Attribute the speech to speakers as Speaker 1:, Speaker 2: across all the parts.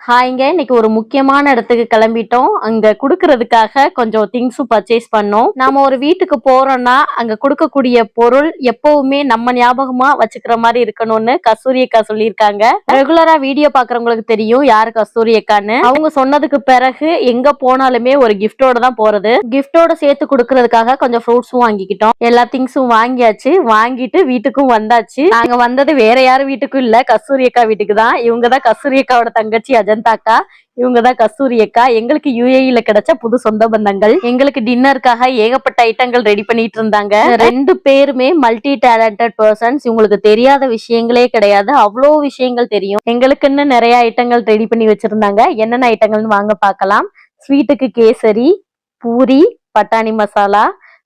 Speaker 1: ஹாய்ங்க. இன்னைக்கு ஒரு முக்கியமான இடத்துக்கு கிளம்பிட்டோம். அங்க குடுக்கறதுக்காக கொஞ்சம் திங்ஸும் பர்ச்சேஸ் பண்ணோம். நாம ஒரு வீட்டுக்கு போறோம்னா, அங்க குடுக்கக்கூடிய பொருள் எப்பவுமே நம்ம ஞாபகமா வச்சுக்கிற மாரி இருக்கணும்னு கஸ்தூரி அக்கா சொல்லியிருக்காங்க. ரெகுலரா வீடியோ பாக்குறவங்களுக்கு தெரியும் யாரு கஸ்தூரி அக்கான்னு. அவங்க சொன்னதுக்கு பிறகு எங்க போனாலுமே ஒரு கிஃப்டோட தான் போறது. கிஃப்டோட சேர்த்து குடுக்கறதுக்காக கொஞ்சம் ஃப்ரூட்ஸும் வாங்கிக்கிட்டோம். எல்லா திங்ஸும் வாங்கியாச்சு. வாங்கிட்டு வீட்டுக்கும் வந்தாச்சு. நாங்க வந்தது வேற யாரும் வீட்டுக்கும் இல்ல, கஸ்தூரி அக்கா வீட்டுக்கு தான். இவங்க தான் கஸ்தூரி அக்காவோட தங்கச்சி அஜந்தாக்கா. இவங்கதான் கஸ்தூரி அக்கா. எங்களுக்கு யுஏஇல கிடைச்ச புது சொந்த பந்தங்கள். எங்களுக்கு டின்னருக்காக ஏகப்பட்ட ஐட்டங்கள் ரெடி பண்ணிட்டு இருந்தாங்க. ரெண்டு பேருமே மல்டி டேலண்டட் பர்சன்ஸ். இவங்களுக்கு தெரியாத விஷயங்களே கிடையாது, அவ்வளோ விஷயங்கள் தெரியும். எங்களுக்குன்னு நிறைய ஐட்டங்கள் ரெடி பண்ணி வச்சிருந்தாங்க. என்னென்ன ஐட்டங்கள்னு வாங்க பார்க்கலாம். ஸ்வீட்டுக்கு கேசரி, பூரி, பட்டாணி மசாலா,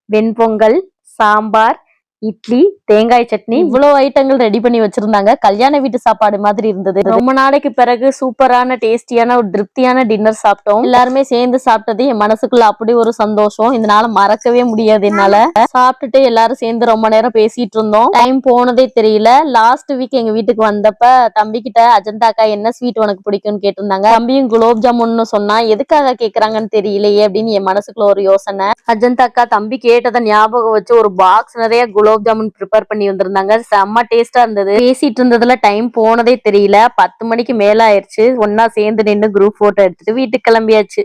Speaker 1: வெண்பொங்கல், சாம்பார், இட்லி, தேங்காய் சட்னி, இவ்வளவு ஐட்டங்கள் ரெடி பண்ணி வச்சிருந்தாங்க. கல்யாண வீட்டு சாப்பாடு மாதிரி இருந்தது. ரொம்ப நாளைக்கு பிறகு சூப்பரான டேஸ்டியான ஒரு திருப்தியான டின்னர் சாப்பிட்டோம். எல்லாருமே சேர்ந்து சாப்பிட்டது என் மனசுக்குள்ள அப்படி ஒரு சந்தோஷம். இதனால மறக்கவே முடியாது என்னால. சாப்பிட்டுட்டு எல்லாரும் சேர்ந்து ரொம்ப நேரம் பேசிட்டு இருந்தோம். டைம் போனதே தெரியல. லாஸ்ட் வீக் எங்க வீட்டுக்கு வந்தப்ப தம்பி கிட்ட அஜந்தாக்கா என்ன ஸ்வீட் உனக்கு பிடிக்கும்னு கேட்டிருந்தாங்க. தம்பியும் குலோப் ஜாமுன்னு சொன்னா. எதுக்காக கேக்குறாங்கன்னு தெரியலையே அப்படின்னு என் மனசுக்குள்ள ஒரு யோசனை. அஜந்தாக்கா தம்பி கேட்டதை ஞாபகம் வச்சு ஒரு பாக்ஸ் நிறைய குலோப் ஜாமுன் ப்ரிப்பேர் பண்ணி வந்திருந்தாங்க. செம்ம டேஸ்டா இருந்தது. பேசிட்டு இருந்ததுல டைம் போனதே தெரியல. 10 மணிக்கு மேல ஆயிடுச்சு. ஒன்னா சேர்ந்து நின்று குரூப் போட்டோ எடுத்துட்டு வீட்டுக்கு கிளம்பியாச்சு.